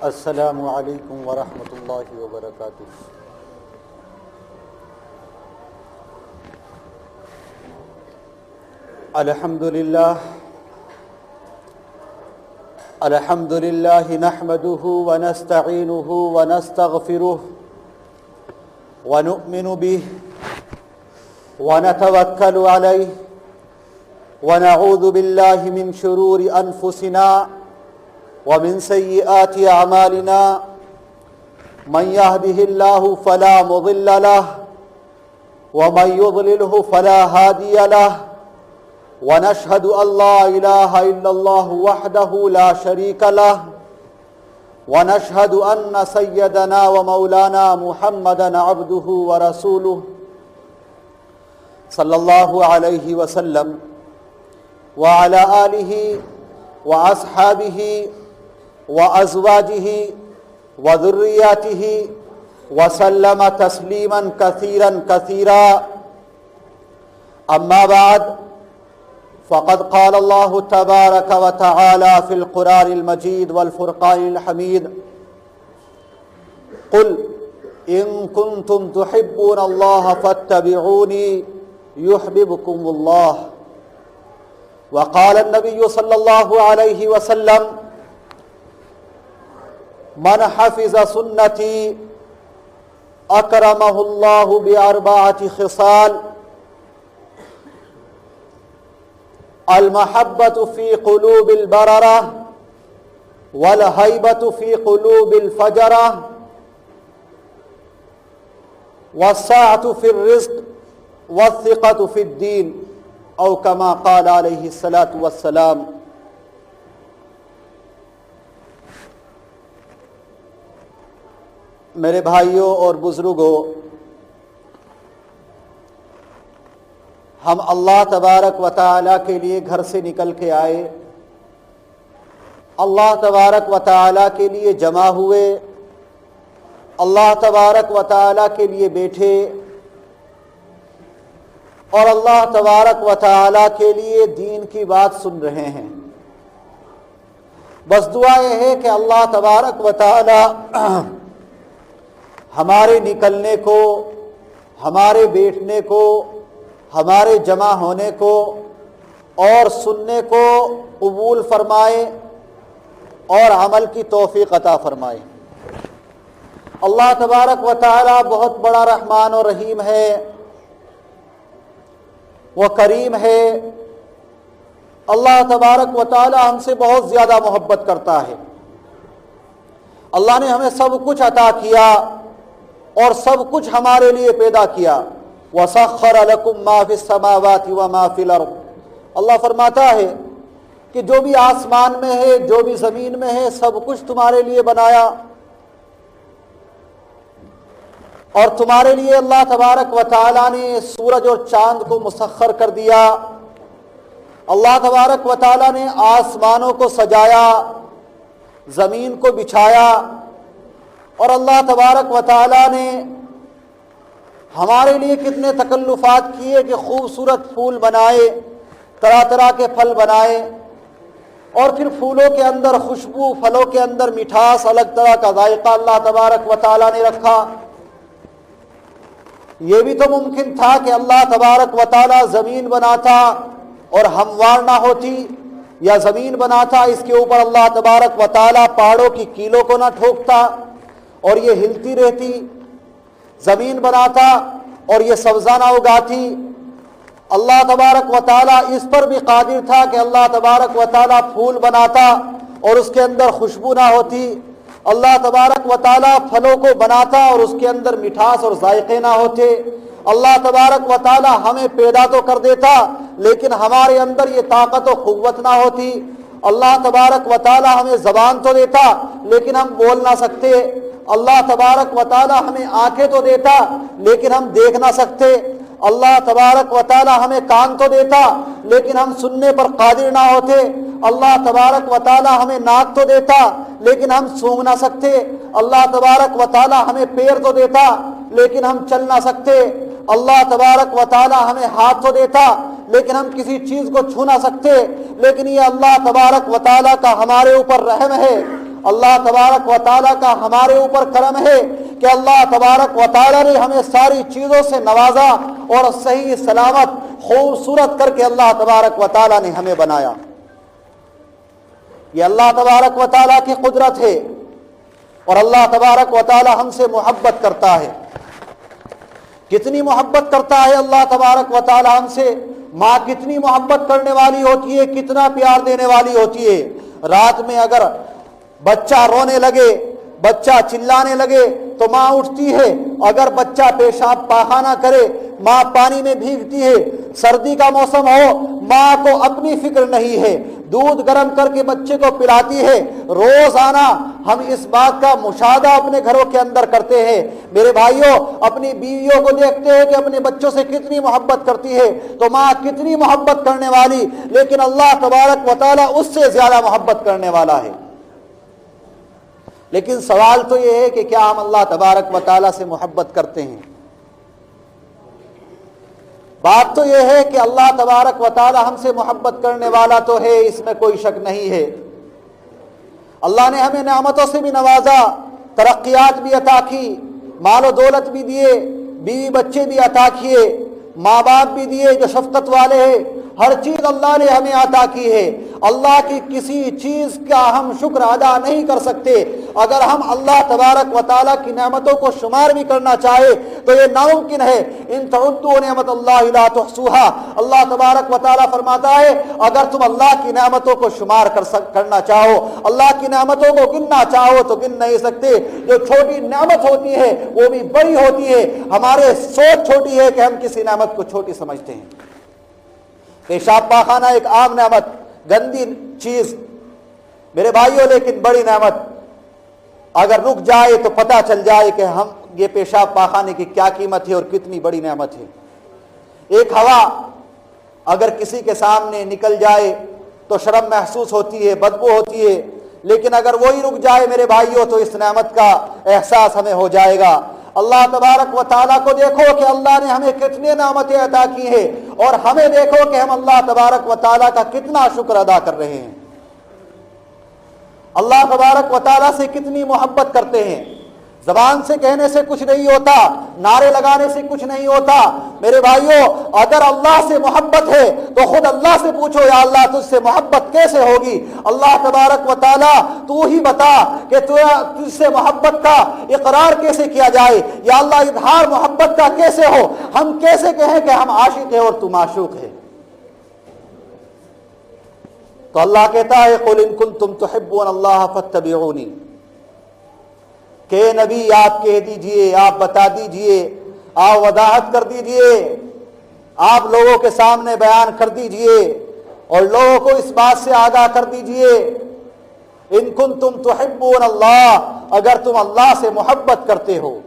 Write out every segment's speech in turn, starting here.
السلام علیکم ورحمۃ اللہ وبرکاتہ۔ الحمد للہ نحمده ونستعینه ونستغفره ونؤمن به ونتوکل علیہ ونعوذ باللہ من شرور انفسنا ومن سیئات اعمالنا من يهده الله فلا مضل له ومن يضلله فلا هادي له ونشهد أن لا إله إلا الله وحده لا شريك له ونشهد أن سيدنا ومولانا محمدا عبده ورسوله صلى الله عليه وسلم وعلى آله وأصحابه وأزواجه وذرياته وسلم تسليما كثيرا كثيرا، أما بعد فقد قال الله تبارك وتعالى في القرآن المجيد والفرقان الحميد: قل إن كنتم تحبون الله فاتبعوني يحببكم الله. وقال النبي صلى الله عليه وسلم: من حفظ سنتي أكرمه الله بأربعة خصال: المحبة في قلوب البررة، والهيبة في قلوب الفجرة، والسعة في الرزق، والثقة في الدين، او كما قال عليه الصلاة والسلام۔ میرے بھائیوں اور بزرگوں، ہم اللہ تبارک و تعالیٰ کے لیے گھر سے نکل کے آئے، اللہ تبارک و تعالیٰ کے لیے جمع ہوئے، اللہ تبارک و تعالیٰ کے لیے بیٹھے اور اللہ تبارک و تعالیٰ کے لیے دین کی بات سن رہے ہیں۔ بس دعا یہ ہے کہ اللہ تبارک و تعالیٰ ہمارے نکلنے کو، ہمارے بیٹھنے کو، ہمارے جمع ہونے کو اور سننے کو قبول فرمائے اور عمل کی توفیق عطا فرمائے۔ اللہ تبارک و تعالیٰ بہت بڑا رحمان و رحیم ہے، وہ کریم ہے۔ اللہ تبارک و تعالیٰ ہم سے بہت زیادہ محبت کرتا ہے۔ اللہ نے ہمیں سب کچھ عطا کیا اور سب کچھ ہمارے لیے پیدا کیا۔ وَسَخَّرَ لَكُم مَّا فِي السَّمَاوَاتِ وَمَا فِي الْأَرْضِ۔ اللہ فرماتا ہے کہ جو بھی آسمان میں ہے، جو بھی زمین میں ہے، سب کچھ تمہارے لیے بنایا اور تمہارے لیے اللہ تبارک و تعالیٰ نے سورج اور چاند کو مسخر کر دیا۔ اللہ تبارک و تعالیٰ نے آسمانوں کو سجایا، زمین کو بچھایا، اور اللہ تبارک و تعالیٰ نے ہمارے لیے کتنے تکلفات کیے کہ خوبصورت پھول بنائے، طرح طرح کے پھل بنائے، اور پھر پھولوں کے اندر خوشبو، پھلوں کے اندر مٹھاس، الگ طرح کا ذائقہ اللہ تبارک و تعالیٰ نے رکھا۔ یہ بھی تو ممکن تھا کہ اللہ تبارک و تعالیٰ زمین بناتا اور ہموار نہ ہوتی، یا زمین بناتا اس کے اوپر اللہ تبارک و تعالیٰ پہاڑوں کی کیلوں کو نہ ٹھوکتا اور یہ ہلتی رہتی، زمین بناتا اور یہ سبزہ نہ اگاتی۔ اللہ تبارک و تعالیٰ اس پر بھی قادر تھا کہ اللہ تبارک و تعالیٰ پھول بناتا اور اس کے اندر خوشبو نہ ہوتی، اللہ تبارک و تعالیٰ پھلوں کو بناتا اور اس کے اندر مٹھاس اور ذائقے نہ ہوتے۔ اللہ تبارک و تعالیٰ ہمیں پیدا تو کر دیتا لیکن ہمارے اندر یہ طاقت و قوت نہ ہوتی۔ اللہ تبارک و تعالیٰ ہمیں زبان تو دیتا لیکن ہم بول نہ سکتے۔ اللہ تبارک و تعالیٰ ہمیں آنکھیں تو دیتا لیکن ہم دیکھ نہ سکتے۔ اللہ تبارک و تعالیٰ ہمیں کان تو دیتا لیکن ہم سننے پر قادر نہ ہوتے۔ اللہ تبارک و تعالیٰ ہمیں ناک تو دیتا لیکن ہم سونگھ نہ سکتے۔ اللہ تبارک و تعالیٰ ہمیں پیر تو دیتا لیکن ہم چل نہ سکتے۔ اللہ تبارک و تعالیٰ ہمیں ہاتھ تو دیتا لیکن ہم کسی چیز کو چھو نہ سکتے، لیکن یہ اللہ تبارک و تعالیٰ کا ہمارے اوپر رحم ہے۔ اللہ تبارک و تعالیٰ کا ہمارے اوپر کرم ہے کہ اللہ تبارک و تعالیٰ نے ہمیں ساری چیزوں سے نوازا اور صحیح سلامت خوبصورت کر کے اللہ تبارک و تعالیٰ نے ہمیں بنایا۔ یہ اللہ تبارک و تعالیٰ کی قدرت ہے، اور اللہ تبارک و تعالیٰ ہم سے محبت کرتا ہے۔ کتنی محبت کرتا ہے اللہ تبارک و تعالیٰ ہم سے؟ ماں کتنی محبت کرنے والی ہوتی ہے، کتنا پیار دینے والی ہوتی ہے۔ رات میں اگر بچہ رونے لگے، بچہ چلانے لگے تو ماں اٹھتی ہے، اگر بچہ پیشاب پاخانہ کرے ماں پانی میں بھیگتی ہے۔ سردی کا موسم ہو، ماں کو اپنی فکر نہیں ہے، دودھ گرم کر کے بچے کو پلاتی ہے۔ روزانہ ہم اس بات کا مشاہدہ اپنے گھروں کے اندر کرتے ہیں۔ میرے بھائیوں، اپنی بیویوں کو دیکھتے ہیں کہ اپنے بچوں سے کتنی محبت کرتی ہے، تو ماں کتنی محبت کرنے والی، لیکن اللہ تبارک و تعالیٰ اس سے زیادہ محبت کرنے والا ہے۔ لیکن سوال تو یہ ہے کہ کیا ہم اللہ تبارک و تعالیٰ سے محبت کرتے ہیں؟ بات تو یہ ہے کہ اللہ تبارک و تعالیٰ ہم سے محبت کرنے والا تو ہے، اس میں کوئی شک نہیں ہے۔ اللہ نے ہمیں نعمتوں سے بھی نوازا، ترقیات بھی عطا کی، مال و دولت بھی دیے، بیوی بچے بھی عطا کیے، ماں باپ بھی دیے جو شفقت والے ہیں، ہر چیز اللہ نے ہمیں عطا کی ہے۔ اللہ کی کسی چیز کا ہم شکر ادا نہیں کر سکتے۔ اگر ہم اللہ تبارک و تعالیٰ کی نعمتوں کو شمار بھی کرنا چاہے تو یہ ناممکن ہے۔ ان تعدوا نعمت اللہ لا تحصوها، اللہ تبارک و تعالیٰ فرماتا ہے اگر تم اللہ کی نعمتوں کو شمار کرنا چاہو، اللہ کی نعمتوں کو گننا چاہو تو گن نہیں سکتے۔ جو چھوٹی نعمت ہوتی ہے وہ بھی بڑی ہوتی ہے، ہمارے سوچ چھوٹی ہے کہ ہم کسی نعمت کو چھوٹی سمجھتے ہیں۔ پیشاب پاخانہ ایک عام نعمت، گندی چیز میرے بھائیوں، لیکن بڑی نعمت۔ اگر رک جائے تو پتہ چل جائے کہ ہم یہ پیشاب پاخانے کی کیا قیمت ہے اور کتنی بڑی نعمت ہے۔ ایک ہوا اگر کسی کے سامنے نکل جائے تو شرم محسوس ہوتی ہے، بدبو ہوتی ہے، لیکن اگر وہی رک جائے میرے بھائیوں تو اس نعمت کا احساس ہمیں ہو جائے گا۔ اللہ تبارک و تعالیٰ کو دیکھو کہ اللہ نے ہمیں کتنی نعمتیں عطا کی ہیں، اور ہمیں دیکھو کہ ہم اللہ تبارک و تعالیٰ کا کتنا شکر ادا کر رہے ہیں۔ اللہ تبارک و تعالیٰ سے کتنی محبت کرتے ہیں۔ زبان سے کہنے سے کچھ نہیں ہوتا، نعرے لگانے سے کچھ نہیں ہوتا۔ میرے بھائیوں، اگر اللہ سے محبت ہے تو خود اللہ سے پوچھو یا اللہ تجھ سے محبت کیسے ہوگی؟ اللہ تبارک و تعالیٰ تو ہی بتا کہ تجھ سے محبت کا اقرار کیسے کیا جائے، یا اللہ اظہار محبت کا کیسے ہو، ہم کیسے کہیں کہ ہم عاشق ہیں اور تو معشوق ہے؟ تو اللہ کہتا ہے قل ان کنتم تحبون اللہ فاتبعونی، کہ نبی آپ کہہ دیجئے، آپ بتا دیجئے، آپ وضاحت کر دیجئے، آپ لوگوں کے سامنے بیان کر دیجئے اور لوگوں کو اس بات سے آگاہ کر دیجئے ان کنتم تحبون اللہ، اگر تم اللہ سے محبت کرتے ہو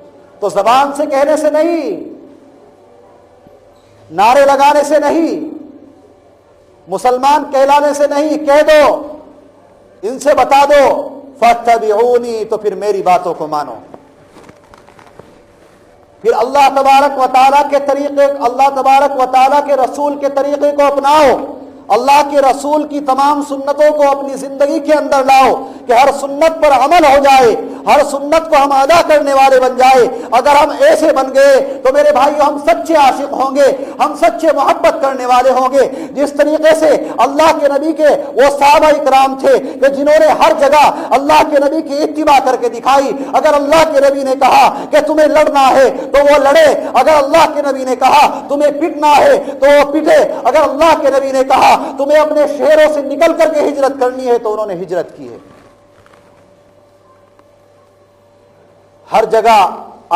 تو زبان سے کہنے سے نہیں، نعرے لگانے سے نہیں، مسلمان کہلانے سے نہیں، کہہ دو، ان سے بتا دو فاتبعونی، تو پھر میری باتوں کو مانو، پھر اللہ تبارک و تعالیٰ کے طریقے، اللہ تبارک و تعالیٰ کے رسول کے طریقے کو اپناؤ، اللہ کے رسول کی تمام سنتوں کو اپنی زندگی کے اندر لاؤ کہ ہر سنت پر عمل ہو جائے، ہر سنت کو ہم ادا کرنے والے بن جائے۔ اگر ہم ایسے بن گئے تو میرے بھائیو ہم سچے عاشق ہوں گے، ہم سچے محبت کرنے والے ہوں گے۔ جس طریقے سے اللہ کے نبی کے وہ صحابہ کرام تھے کہ جنہوں نے ہر جگہ اللہ کے نبی کی اتباع کر کے دکھائی۔ اگر اللہ کے نبی نے کہا کہ تمہیں لڑنا ہے تو وہ لڑے، اگر اللہ کے نبی نے کہا تمہیں پٹنا ہے تو وہ پٹے، اگر اللہ کے نبی نے کہا تمہیں اپنے شہروں سے نکل کر کے ہجرت کرنی ہے تو انہوں نے ہجرت کی ہے۔ ہر جگہ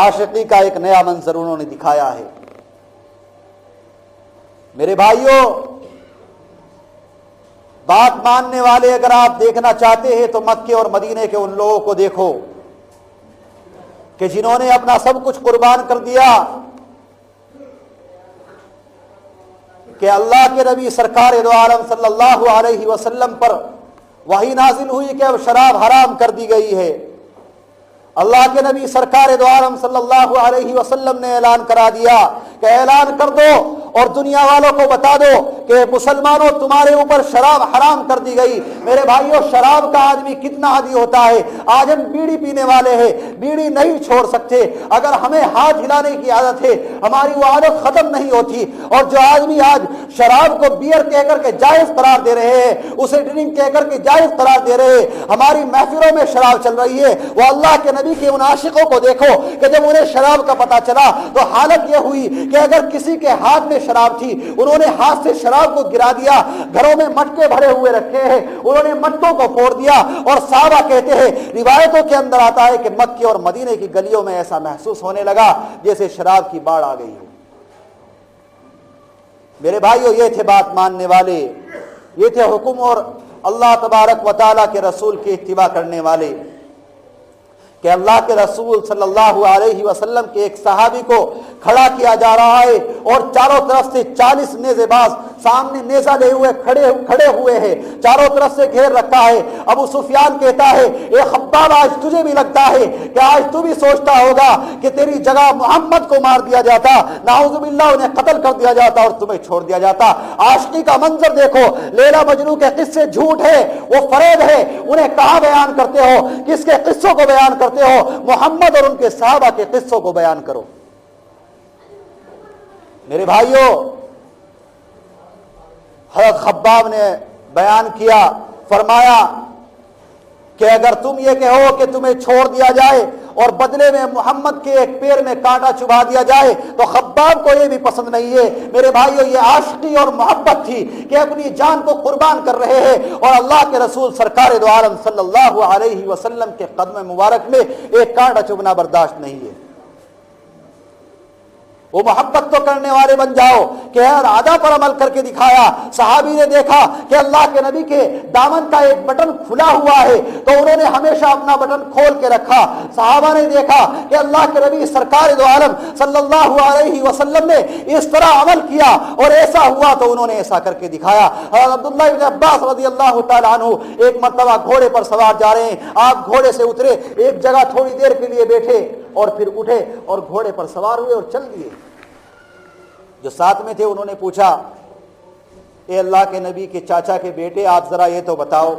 عاشقی کا ایک نیا منظر انہوں نے دکھایا ہے۔ میرے بھائیوں، بات ماننے والے اگر آپ دیکھنا چاہتے ہیں تو مکے اور مدینے کے ان لوگوں کو دیکھو کہ جنہوں نے اپنا سب کچھ قربان کر دیا کہ اللہ کے نبی سرکار دو عالم صلی اللہ علیہ وسلم پر وحی نازل ہوئی کہ اب شراب حرام کر دی گئی ہے۔ اللہ کے نبی سرکار دو عالم صلی اللہ علیہ وسلم نے اعلان کرا دیا کہ اعلان کر دو اور دنیا والوں کو بتا دو کہ مسلمانوں تمہارے اوپر شراب حرام کر دی گئی۔ میرے بھائیوں شراب کا آدمی کتنا عادی ہوتا ہے، آج ہم بیڑی پینے والے ہیں، بیڑی نہیں چھوڑ سکتے، اگر ہمیں ہاتھ ہلانے کی عادت ہے ہماری وہ عادت ختم نہیں ہوتی، اور جو آدمی آج شراب کو بیئر کہہ کر کے جائز قرار دے رہے ہیں، اسے ڈرنک کہہ کر کے جائز قرار دے رہے ہیں، ہماری محفلوں میں شراب چل رہی ہے، وہ اللہ کے نبی کے ان عاشقوں کو دیکھو کہ جب انہیں شراب کا پتہ چلا تو حالت یہ ہوئی کہ اگر کسی کے ہاتھ میں شراب تھی انہوں نے ہاتھ سے شراب کو گرا دیا، گھروں میں مٹکے بھرے ہوئے رکھے ہیں انہوں نے مٹکوں کو پھوڑ دیا، اور صحابہ کہتے ہیں روایتوں کے اندر آتا ہے کہ مکے اور مدینے کی گلیوں میں ایسا محسوس ہونے لگا جیسے شراب کی باڑھ آ گئی ہو۔ میرے بھائیو یہ تھے بات ماننے والے، یہ تھے حکم اور اللہ تبارک و تعالیٰ کے رسول کی اتباع کرنے والے، کہ اللہ کے رسول صلی اللہ علیہ وسلم کے ایک صحابی کو کھڑا کیا جا رہا ہے اور چاروں طرف سے 40 نیزے باز سامنے نیزہ لے ہوئے کھڑے ہوئے ہیں، چاروں طرف سے گھیر رکھا ہے۔ ابو سفیان کہتا ہے اے خباب آج تجھے بھی لگتا ہے کہ آج تو بھی سوچتا ہوگا کہ تیری جگہ محمد کو مار دیا جاتا، نعوذ باللہ انہیں قتل کر دیا جاتا اور تمہیں چھوڑ دیا جاتا۔ عاشقی کا منظر دیکھو، لیلا مجنون کے قصے جھوٹ ہے، وہ فریب ہے، انہیں کہاں بیان کرتے ہو، کس کے قصوں کو بیان کرتے ہو؟ محمد اور ان کے صحابہ کے قصوں کو بیان کرو۔ میرے بھائیوں حضرت خباب نے بیان کیا، فرمایا کہ اگر تم یہ کہو کہ تمہیں چھوڑ دیا جائے اور بدلے میں محمد کے ایک پیر میں کانٹا چبھا دیا جائے تو خباب کو یہ بھی پسند نہیں ہے۔ میرے بھائیوں یہ عاشقی اور محبت تھی کہ اپنی جان کو قربان کر رہے ہیں اور اللہ کے رسول سرکار دو عالم صلی اللہ علیہ وسلم کے قدم مبارک میں ایک کانٹا چبھنا برداشت نہیں ہے۔ وہ محبت تو کرنے والے بن جاؤ کہ ہر آدھا پر عمل کر کے دکھایا۔ صحابی نے دیکھا کہ اللہ کے نبی کے دامن کا ایک بٹن کھلا ہوا ہے تو انہوں نے ہمیشہ اپنا بٹن کھول کے رکھا۔ صحابہ نے دیکھا کہ اللہ کے نبی سرکار دو عالم صلی اللہ علیہ وسلم نے اس طرح عمل کیا اور ایسا ہوا تو انہوں نے ایسا کر کے دکھایا۔ عبداللہ بن عباس رضی اللہ تعالیٰ عنہ ایک مرتبہ گھوڑے پر سوار جا رہے ہیں، آپ گھوڑے سے اترے، ایک جگہ تھوڑی دیر کے لیے بیٹھے اور پھر اٹھے اور گھوڑے پر سوار ہوئے اور چل دیے۔ جو ساتھ میں تھے انہوں نے پوچھا اے اللہ کے نبی کے چاچا کے بیٹے آپ ذرا یہ تو بتاؤ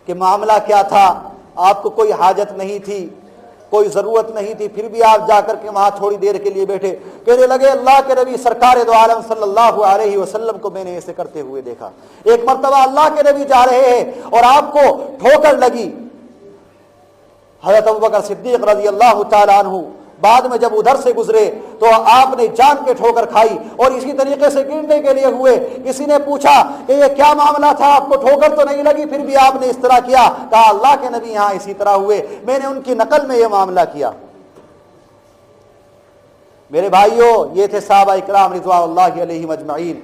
کہ معاملہ کیا تھا، آپ کو کوئی حاجت نہیں تھی، کوئی ضرورت نہیں تھی، پھر بھی آپ جا کر کے وہاں تھوڑی دیر کے لیے بیٹھے؟ کہنے لگے اللہ کے نبی سرکار دو عالم صلی اللہ علیہ وسلم کو میں نے ایسے کرتے ہوئے دیکھا۔ ایک مرتبہ اللہ کے نبی جا رہے ہیں اور آپ کو ٹھوکر لگی، حضرت ابوبکر صدیق رضی اللہ تعالیٰ عنہ بعد میں جب ادھر سے گزرے تو آپ نے جان کے ٹھوکر کھائی اور اسی طریقے سے گرنے کے لیے ہوئے۔ کسی نے پوچھا کہ یہ کیا معاملہ تھا، آپ کو ٹھوکر تو نہیں لگی پھر بھی آپ نے اس طرح کیا؟ کہا اللہ کے نبی یہاں اسی طرح ہوئے، میں نے ان کی نقل میں یہ معاملہ کیا۔ میرے بھائیوں یہ تھے صحابہ اکرام رضوان اللہ علیہم اجمعین،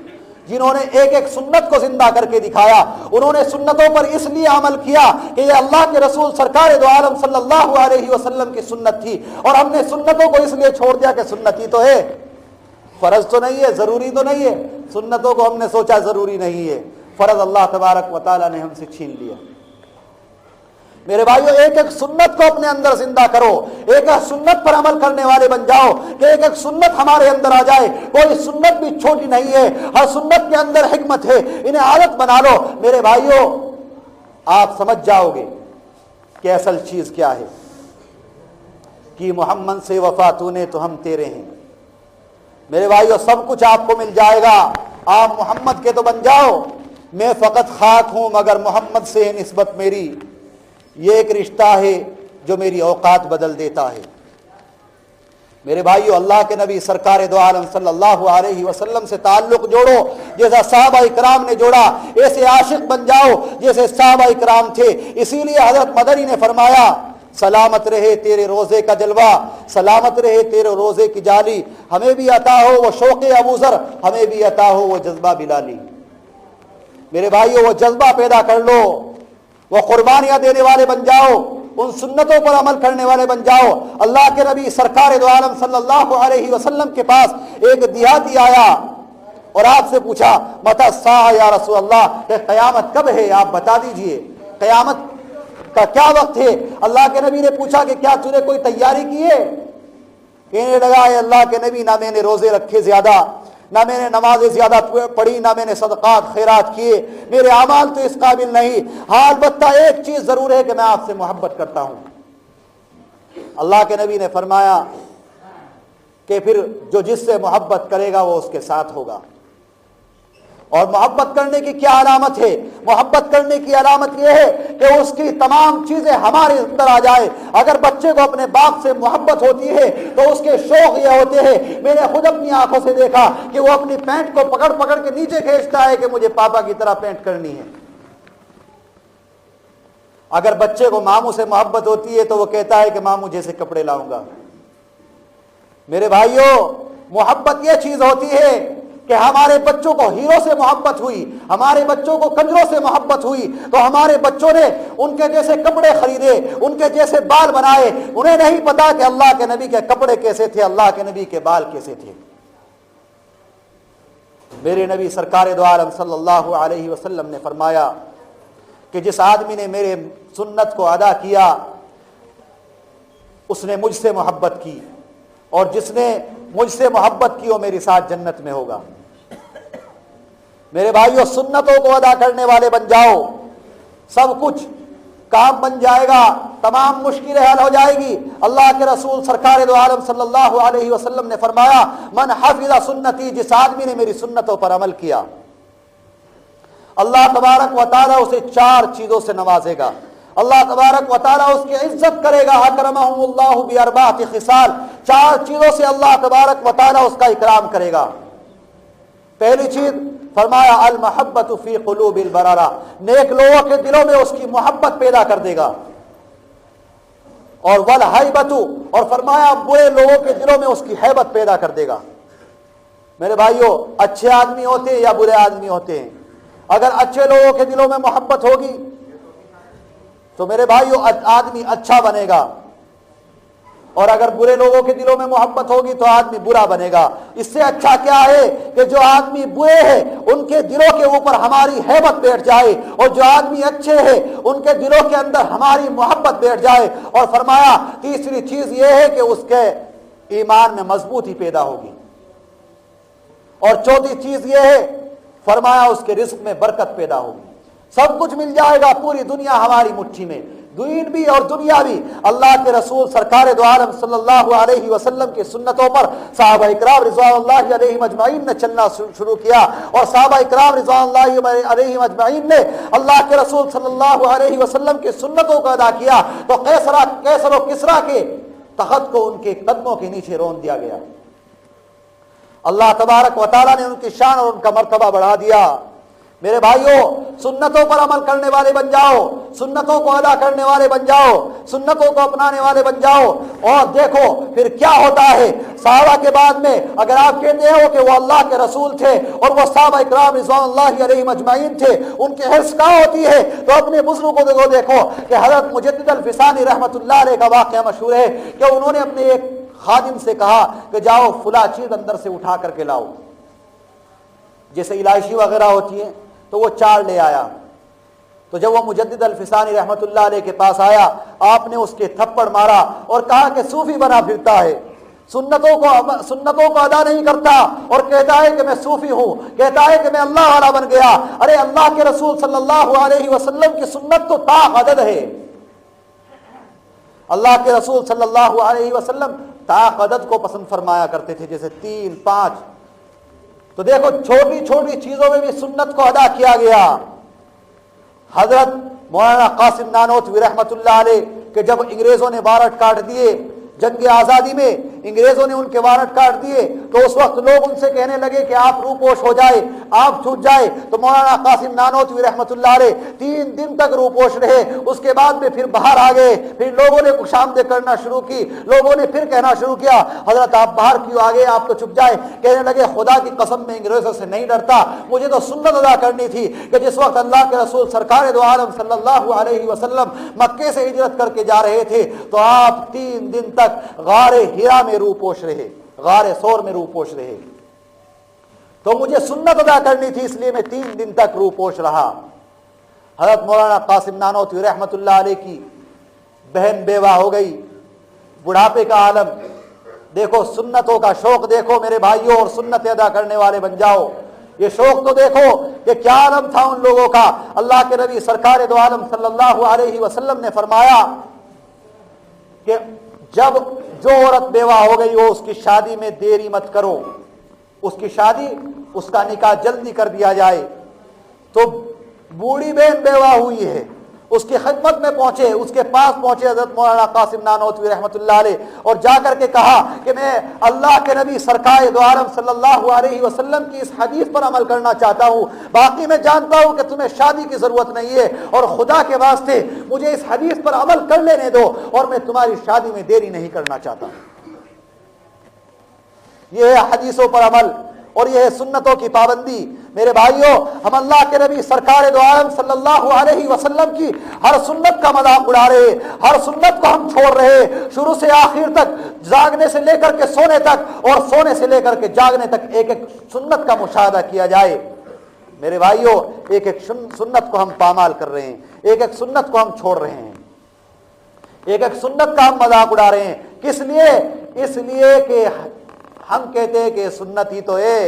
جنہوں نے ایک ایک سنت کو زندہ کر کے دکھایا۔ انہوں نے سنتوں پر اس لیے عمل کیا کہ یہ اللہ کے رسول سرکار دو عالم صلی اللہ علیہ وسلم کی سنت تھی، اور ہم نے سنتوں کو اس لیے چھوڑ دیا کہ سنت ہی تو ہے، فرض تو نہیں ہے، ضروری تو نہیں ہے۔ سنتوں کو ہم نے سوچا ضروری نہیں ہے، فرض اللہ تبارک و تعالیٰ نے ہم سے چھین لیا۔ میرے بھائیو ایک ایک سنت کو اپنے اندر زندہ کرو، ایک ایک سنت پر عمل کرنے والے بن جاؤ کہ ایک ایک سنت ہمارے اندر آ جائے۔ کوئی سنت بھی چھوٹی نہیں ہے، ہر سنت کے اندر حکمت ہے، انہیں عادت بنا لو۔ میرے بھائیو آپ سمجھ جاؤ گے کہ اصل چیز کیا ہے، کہ محمد سے وفا تو نے تو ہم تیرے ہیں۔ میرے بھائیو سب کچھ آپ کو مل جائے گا، آپ محمد کے تو بن جاؤ۔ میں فقط خاک ہوں مگر محمد سے نسبت میری، یہ ایک رشتہ ہے جو میری اوقات بدل دیتا ہے۔ میرے بھائیو اللہ کے نبی سرکار دو عالم صلی اللہ علیہ وسلم سے تعلق جوڑو جیسا صحابہ اکرام نے جوڑا، ایسے عاشق بن جاؤ جیسے صحابہ اکرام تھے۔ اسی لیے حضرت مدنی نے فرمایا سلامت رہے تیرے روزے کا جلوہ، سلامت رہے تیرے روزے کی جالی، ہمیں بھی عطا ہو وہ شوق ابوذر، ہمیں بھی عطا ہو وہ جذبہ بلالی۔ میرے بھائیو وہ جذبہ پیدا کر لو، وہ قربانیاں دینے والے بن جاؤ، ان سنتوں پر عمل کرنے والے بن جاؤ۔ اللہ کے نبی سرکار دو عالم صلی اللہ علیہ وسلم کے پاس ایک دیہاتی آیا اور آپ سے پوچھا متی الساعہ یا رسول اللہ، کہ قیامت کب ہے آپ بتا دیجئے، قیامت کا کیا وقت ہے؟ اللہ کے نبی نے پوچھا کہ کیا تو نے کوئی تیاری کی ہے؟ کہنے لگا اے اللہ کے نبی، نہ میں نے روزے رکھے زیادہ، نہ میں نے نمازیں زیادہ پڑھی، نہ میں نے صدقات خیرات کیے، میرے اعمال تو اس قابل نہیں، ہاں البتہ ایک چیز ضرور ہے کہ میں آپ سے محبت کرتا ہوں۔ اللہ کے نبی نے فرمایا کہ پھر جو جس سے محبت کرے گا وہ اس کے ساتھ ہوگا۔ اور محبت کرنے کی کیا علامت ہے؟ محبت کرنے کی علامت یہ ہے کہ اس کی تمام چیزیں ہمارے اندر آ جائے۔ اگر بچے کو اپنے باپ سے محبت ہوتی ہے تو اس کے شوق یہ ہوتے ہیں، میں نے خود اپنی آنکھوں سے دیکھا کہ وہ اپنی پینٹ کو پکڑ پکڑ کے نیچے کھینچتا ہے کہ مجھے پاپا کی طرح پینٹ کرنی ہے۔ اگر بچے کو ماموں سے محبت ہوتی ہے تو وہ کہتا ہے کہ ماموں جیسے کپڑے لاؤں گا۔ میرے بھائیوں، محبت یہ چیز ہوتی ہے کہ ہمارے بچوں کو ہیرو سے محبت ہوئی، ہمارے بچوں کو کنجروں سے محبت ہوئی تو ہمارے بچوں نے ان کے جیسے کپڑے خریدے، ان کے جیسے بال بنائے۔ انہیں نہیں پتا کہ اللہ کے نبی کے کپڑے کیسے تھے، اللہ کے نبی کے بال کیسے تھے۔ میرے نبی سرکار دو عالم صلی اللہ علیہ وسلم نے فرمایا کہ جس آدمی نے میرے سنت کو ادا کیا اس نے مجھ سے محبت کی، اور جس نے مجھ سے محبت کی وہ میرے ساتھ جنت میں ہوگا۔ میرے بھائیو، سنتوں کو ادا کرنے والے بن جاؤ، سب کچھ کام بن جائے گا، تمام مشکلیں حل ہو جائے گی۔ اللہ کے رسول سرکار دو عالم صلی اللہ علیہ وسلم نے فرمایا من حفظ سنتی، جس آدمی نے میری سنتوں پر عمل کیا اللہ تبارک و تعالیٰ اسے 4 چیزوں سے نوازے گا۔ اللہ تبارک و تعالیٰ اس کی عزت کرے گا، اکرمہم اللہ باربعۃ خصال، 4 چیزوں سے اللہ تبارک و تعالیٰ اس کا اکرام کرے گا۔ پہلی چیز فرمایا المحبت فی قلوب البررہ، نیک لوگوں کے دلوں میں اس کی محبت پیدا کر دے گا۔ اور والہیبۃ، اور فرمایا برے لوگوں کے دلوں میں اس کی ہیبت پیدا کر دے گا۔ میرے بھائیوں، اچھے آدمی ہوتے ہیں یا برے آدمی ہوتے ہیں، اگر اچھے لوگوں کے دلوں میں محبت ہوگی تو میرے بھائیوں آدمی اچھا بنے گا، اور اگر برے لوگوں کے دلوں میں محبت ہوگی تو آدمی برا بنے گا۔ اس سے اچھا کیا ہے کہ جو آدمی برے ہیں ان کے دلوں کے اوپر ہماری ہیبت بیٹھ جائے، اور جو آدمی اچھے ہیں ان کے دلوں کے اندر ہماری محبت بیٹھ جائے۔ اور فرمایا تیسری چیز یہ ہے کہ اس کے ایمان میں مضبوطی پیدا ہوگی، اور چوتھی چیز یہ ہے فرمایا اس کے رزق میں برکت پیدا ہوگی۔ سب کچھ مل جائے گا، پوری دنیا ہماری مٹھی میں، دین بھی اور دنیا بھی۔ اللہ کے رسول سرکار دو عالم صلی اللہ علیہ وسلم کی سنتوں پر صحابہ اکرام رضوان اللہ علیہم اجمعین نے چلنا شروع کیا، اور صحابہ اکرام رضوان اللہ علیہم اجمعین نے اللہ کے رسول صلی اللہ علیہ وسلم کی سنتوں کو ادا کیا تو کیسر و کسریٰ کے تخت کو ان کے قدموں کے نیچے رون دیا گیا۔ اللہ تبارک و تعالیٰ نے ان کی شان اور ان کا مرتبہ بڑھا دیا۔ میرے بھائیوں، سنتوں پر عمل کرنے والے بن جاؤ، سنتوں کو ادا کرنے والے بن جاؤ، سنتوں کو اپنانے والے بن جاؤ، اور دیکھو پھر کیا ہوتا ہے۔ صحابہ کے بعد میں اگر آپ کہتے ہو کہ وہ اللہ کے رسول تھے اور وہ صحابہ اکرام رضوان اللہ علیہم اجمعین تھے، ان کی حرص کہاں ہوتی ہے؟ تو اپنے بزرگوں کو دیکھو کہ حضرت مجدد الفسانی رحمۃ اللہ علیہ کا واقعہ مشہور ہے کہ انہوں نے اپنے ایک خادم سے کہا کہ جاؤ فلاں چیز اندر سے اٹھا کر کے لاؤ، جیسے الائچی وغیرہ ہوتی ہے، تو وہ 4 لے آیا۔ تو جب وہ مجدد الفسانی رحمۃ اللہ علیہ کے پاس آیا، آپ نے اس کے تھپڑ مارا اور کہا کہ صوفی بنا پھرتا ہے، سنتوں کو ادا نہیں کرتا اور کہتا ہے کہ میں صوفی ہوں، کہتا ہے کہ میں اللہ والا بن گیا۔ ارے اللہ کے رسول صلی اللہ علیہ وسلم کی سنت تو تا عدد ہے، اللہ کے رسول صلی اللہ علیہ وسلم تا عدد کو پسند فرمایا کرتے تھے، جیسے 3، 5۔ تو دیکھو چھوٹی چھوٹی چیزوں میں بھی سنت کو ادا کیا گیا۔ حضرت مولانا قاسم نانوتوی رحمۃ اللہ علیہ کہ جب انگریزوں نے وارٹ کاٹ دیے جنگ آزادی میں، انگریزوں نے ان کے وارٹ کاٹ دیے، تو اس وقت لوگ ان سے کہنے لگے کہ آپ روپوش ہو جائے، آپ چھوٹ جائے۔ تو مولانا قاسم نانوتوی رحمۃ اللہ علیہ 3 دن تک روپوش رہے، اس کے بعد میں پھر باہر آ گئے، پھر لوگوں نے خشامدیں کرنا شروع کی، لوگوں نے پھر کہنا شروع کیا حضرت آپ باہر کیوں آ گئے، آپ تو چھپ جائے۔ کہنے لگے خدا کی قسم میں انگریزوں سے نہیں ڈرتا، مجھے تو سنت ادا کرنی تھی کہ جس وقت اللہ کے رسول سرکار دو عالم صلی اللہ علیہ وسلم مکے سے ہجرت کر کے جا رہے تھے تو آپ 3 دن تک غار ہرا میں روپوش رہے، غار ثور میں روپوش رہے۔ تو مجھے سنت ادا کرنی تھی، اس لیے میں 3 دن تک روپوش رہا۔ حضرت مولانا قاسم نانوتوی رحمۃ اللہ علیہ کی بہن بیوہ ہو گئی، بڑھاپے کا عالم، دیکھو سنتوں کا شوق دیکھو میرے بھائیوں، اور سنت ادا کرنے والے بن جاؤ۔ یہ شوق تو دیکھو کہ کیا عالم تھا ان لوگوں کا۔ اللہ کے نبی سرکار دو عالم صلی اللہ علیہ وسلم نے فرمایا کہ جب جو عورت بیوہ ہو گئی ہو اس کی شادی میں دیری مت کرو، اس کی شادی، اس کا نکاح جلدی کر دیا جائے۔ تو بوڑھی بہن بیوہ ہوئی ہے، اس کی خدمت میں پہنچے، اس کے پاس پہنچے حضرت مولانا قاسم نانوتوی رحمۃ اللہ علیہ، اور جا کر کے کہا کہ میں اللہ کے نبی سرکار دو عالم صلی اللہ علیہ وسلم کی اس حدیث پر عمل کرنا چاہتا ہوں، باقی میں جانتا ہوں کہ تمہیں شادی کی ضرورت نہیں ہے، اور خدا کے واسطے مجھے اس حدیث پر عمل کر لینے دو، اور میں تمہاری شادی میں دیری نہیں کرنا چاہتا۔ یہ ہے حدیثوں پر عمل، اور یہ ہے سنتوں کی پابندی۔ میرے بھائیوں، ہم اللہ کے نبی سرکار دو عالم صلی اللہ علیہ وسلم کی ہر سنت کا مذاق اڑا رہے، ہر سنت کو ہم چھوڑ رہے، شروع سے آخر تک، جاگنے سے لے کر کے سونے تک، اور سونے سے لے کر کے جاگنے تک ایک ایک سنت کا مشاہدہ کیا جائے۔ میرے بھائیوں، ایک ایک سنت کو ہم پامال کر رہے ہیں، ایک ایک سنت کو ہم چھوڑ رہے ہیں، ایک ایک سنت کا ہم مذاق اڑا رہے ہیں۔ کس لیے؟ اس لیے کہ ہم کہتے ہیں کہ سنت ہی تو ہے،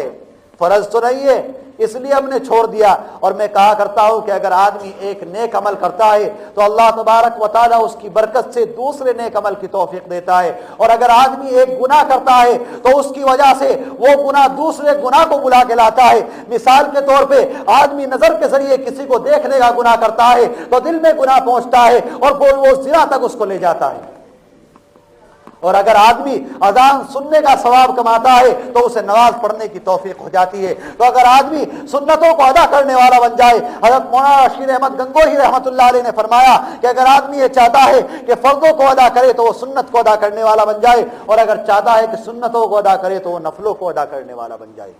فرض تو نہیں ہے، اس لیے ہم نے چھوڑ دیا۔ اور میں کہا کرتا ہوں کہ اگر آدمی ایک نیک عمل کرتا ہے تو اللہ تبارک و تعالیٰ اس کی برکت سے دوسرے نیک عمل کی توفیق دیتا ہے، اور اگر آدمی ایک گناہ کرتا ہے تو اس کی وجہ سے وہ گناہ دوسرے گناہ کو بلا کے لاتا ہے۔ مثال کے طور پہ آدمی نظر کے ذریعے کسی کو دیکھنے کا گناہ کرتا ہے تو دل میں گناہ پہنچتا ہے اور وہ زنا تک اس کو لے جاتا ہے۔ اور اگر آدمی اذان سننے کا ثواب کماتا ہے تو اسے نماز پڑھنے کی توفیق ہو جاتی ہے۔ تو اگر آدمی سنتوں کو ادا کرنے والا بن جائے، حضرت مولانا رشید احمد گنگوہی رحمۃ اللہ علیہ نے فرمایا کہ اگر آدمی یہ چاہتا ہے کہ فرضوں کو ادا کرے تو وہ سنت کو ادا کرنے والا بن جائے، اور اگر چاہتا ہے کہ سنتوں کو ادا کرے تو وہ نفلوں کو ادا کرنے والا بن جائے۔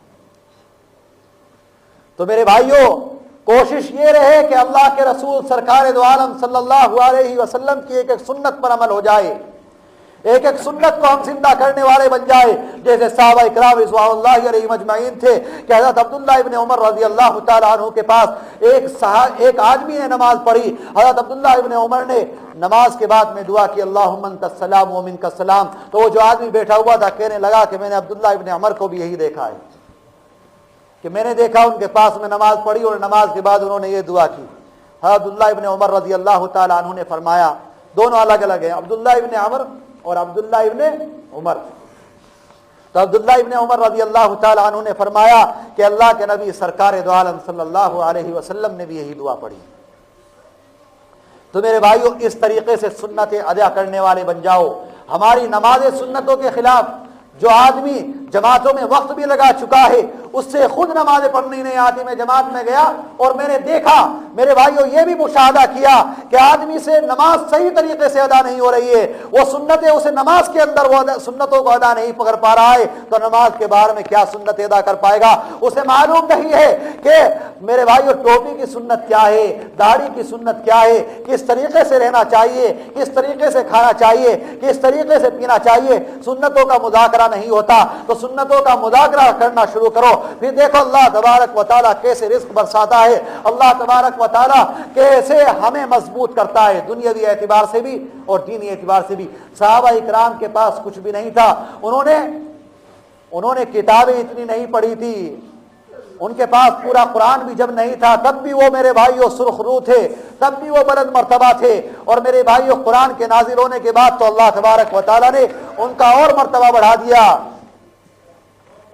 تو میرے بھائیوں، کوشش یہ رہے کہ اللہ کے رسول سرکار دو عالم صلی اللہ علیہ وسلم کی ایک ایک سنت پر عمل ہو جائے، ایک ایک سنت کو ہم زندہ کرنے والے بن جائے۔ جیسے صحابہ اکرام رضوان اللہ علیہ مجمعین تھے کہ حضرت عبداللہ ابن عمر رضی اللہ تعالیٰ عنہ کے پاس ایک آدمی نے نماز پڑھی۔ حضرت عبداللہ ابن عمر نے نماز کے بعد میں دعا کی، اللہم انت السلام و منک السلام۔ تو وہ جو آدمی بیٹھا ہوا تھا کہنے لگا کہ میں نے عبداللہ ابن عمر کو بھی یہی دیکھا ہے، کہ میں نے دیکھا ان کے پاس میں نماز پڑھی اور نماز کے بعد انہوں نے یہ دعا کی۔ حضرت عبداللہ ابن عمر رضی اللہ تعالیٰ عنہ نے فرمایا، دونوں الگ الگ ہیں، عبداللہ ابن عمر اور عبداللہ ابن عمر۔ تو عبداللہ ابن عمر رضی اللہ تعالیٰ عنہ نے فرمایا کہ اللہ کے نبی سرکار دو عالم صلی اللہ علیہ وسلم نے بھی یہی دعا پڑھی۔ تو میرے بھائیوں، اس طریقے سے سنتیں ادا کرنے والے بن جاؤ۔ ہماری نمازیں سنتوں کے خلاف، جو آدمی جماعتوں میں وقت بھی لگا چکا ہے اس سے خود نمازیں پڑھنی نہیں آتی۔ میں جماعت میں گیا اور میں نے دیکھا، میرے بھائیوں یہ بھی مشاہدہ کیا کہ آدمی سے نماز صحیح طریقے سے ادا نہیں ہو رہی ہے، وہ سنتیں اسے نماز کے اندر وہ سنتوں کو ادا نہیں کر پا رہا ہے، تو نماز کے بارے میں کیا سنت ادا کر پائے گا؟ اسے معلوم نہیں ہے کہ میرے بھائیوں ٹوپی کی سنت کیا ہے، داڑھی کی سنت کیا ہے، کس طریقے سے رہنا چاہیے، کس طریقے سے کھانا چاہیے، کس طریقے سے پینا چاہیے۔ سنتوں کا مذاکرہ نہیں ہوتا، تو سنتوں کا مذاکرہ کرنا شروع کرو، پھر دیکھو اللہ تبارک و تعالیٰ کیسے رزق برساتا ہے، اللہ تبارک و تعالیٰ کیسے ہمیں مضبوط کرتا ہے دنیاوی اعتبار سے بھی اور دینی اعتبار سے بھی۔ صحابہ اکرام کے پاس کچھ بھی نہیں تھا، انہوں نے کتابیں اتنی نہیں پڑھی تھی، ان کے پاس پورا قرآن بھی جب نہیں تھا تب بھی وہ میرے بھائیوں سرخ رو تھے، تب بھی وہ بلند مرتبہ تھے۔ اور میرے بھائیوں قرآن کے نازل ہونے کے بعد تو اللہ تبارک و تعالیٰ نے ان کا اور مرتبہ بڑھا دیا۔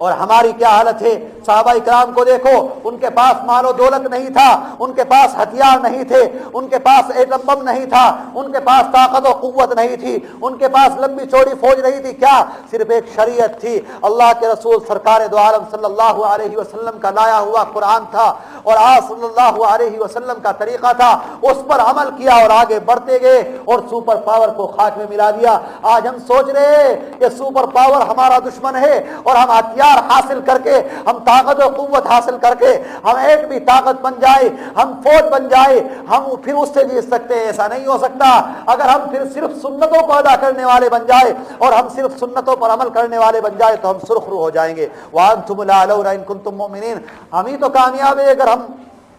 اور ہماری کیا حالت ہے؟ صحابہ اکرام کو دیکھو، ان کے پاس مال و دولت نہیں تھا، ان کے پاس ہتھیار نہیں تھے، ان کے پاس ایٹم بم نہیں تھا، ان کے پاس طاقت و قوت نہیں تھی، ان کے پاس لمبی چوڑی فوج نہیں تھی، کیا صرف ایک شریعت تھی، اللہ کے رسول سرکار دو عالم صلی اللہ علیہ وسلم کا لایا ہوا قرآن تھا، اور آپ صلی اللہ علیہ وسلم کا طریقہ تھا، اس پر عمل کیا اور آگے بڑھتے گئے اور سپر پاور کو خاک میں ملا دیا۔ آج ہم سوچ رہے ہیں کہ سپر پاور ہمارا دشمن ہے اور ہم ہتھیار حاصل کر کے، ہم طاقت و قوت حاصل کر کے ہم ایک بھی طاقت بن جائے، ہم فوج بن جائے، ہم پھر اس سے جیت سکتے ہیں۔ ایسا نہیں ہو سکتا۔ اگر ہم پھر صرف سنتوں کو ادا کرنے والے بن جائے اور ہم صرف سنتوں پر عمل کرنے والے بن جائے تو ہم سرخ رو ہو جائیں گے۔ وَأَنْتُمُ الْأَعْلَوْنَ إِن كُنتُم مُؤْمِنِينَ۔ ہم ہی تو کامیاب ہیں اگر ہم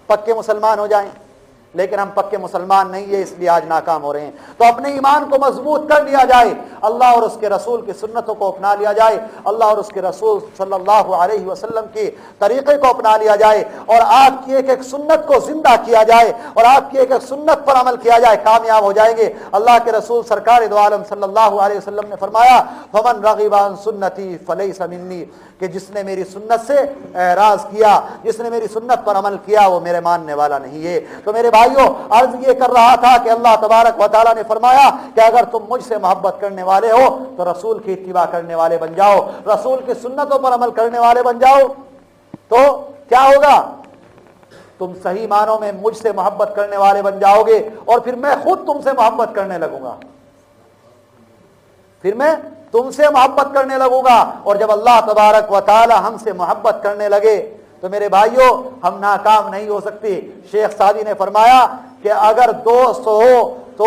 پکے مسلمان ہو جائیں۔ لیکن ہم پکے مسلمان نہیں ہیں، اس لیے آج ناکام ہو رہے ہیں۔ تو اپنے ایمان کو مضبوط کر لیا جائے، اللہ اور اس کے رسول کی سنتوں کو اپنا لیا جائے، اللہ اور اس کے رسول صلی اللہ علیہ وسلم کے طریقے کو اپنا لیا جائے، اور آپ کی ایک ایک سنت کو زندہ کیا جائے، اور آپ کی ایک ایک سنت پر عمل کیا جائے، کامیاب ہو جائیں گے۔ اللہ کے رسول سرکار دو عالم صلی اللہ علیہ وسلم نے فرمایا فمن رغب عن سنتی فلیس منی، کہ جس نے میری سنت سے اعراض کیا، جس نے میری سنت پر عمل کیا، وہ میرے ماننے والا نہیں ہے۔ تو میرے بھائیوں، عرض یہ کر رہا تھا کہ اللہ تبارک و تعالیٰ نے فرمایا کہ اگر تم مجھ سے محبت کرنے والے ہو تو رسول کی اتباع کرنے والے بن جاؤ، رسول کی سنتوں پر عمل کرنے والے بن جاؤ، تو کیا ہوگا؟ تم صحیح معنوں میں مجھ سے محبت کرنے والے بن جاؤ گے، اور پھر میں خود تم سے محبت کرنے لگوں گا، پھر میں تم سے محبت کرنے لگوں گا۔ اور جب اللہ تبارک و تعالی ہم سے محبت کرنے لگے تو میرے بھائیوں ہم ناکام نہیں ہو سکتے۔ شیخ سعدی نے فرمایا کہ اگر دوست ہو تو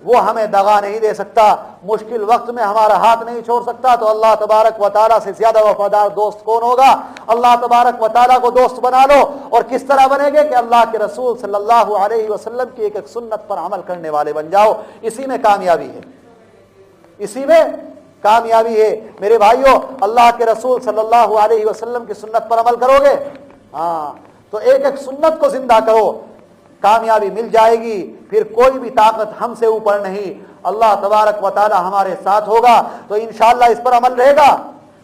وہ ہمیں دغا نہیں دے سکتا، مشکل وقت میں ہمارا ہاتھ نہیں چھوڑ سکتا، تو اللہ تبارک و تعالیٰ سے زیادہ وفادار دوست کون ہوگا؟ اللہ تبارک و تعالیٰ کو دوست بنا لو، اور کس طرح بنے گے کہ اللہ کے رسول صلی اللہ علیہ وسلم کی ایک ایک سنت پر عمل کرنے والے بن جاؤ۔ اسی میں کامیابی ہے، اسی میں کامیابی ہے میرے بھائیوں۔ اللہ کے رسول صلی اللہ علیہ وسلم کی سنت پر عمل کرو گے، ہاں تو ایک ایک سنت کو زندہ کرو، کامیابی مل جائے گی، پھر کوئی بھی طاقت ہم سے اوپر نہیں۔ اللہ تبارک و تعالی ہمارے ساتھ ہوگا تو انشاءاللہ اس پر عمل رہے گا۔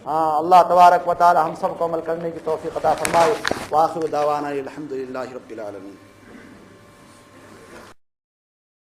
ہاں اللہ تبارک و تعالی ہم سب کو عمل کرنے کی توفیق عطا فرمائے۔ وآخر دعوانا الحمدللہ رب العالمین۔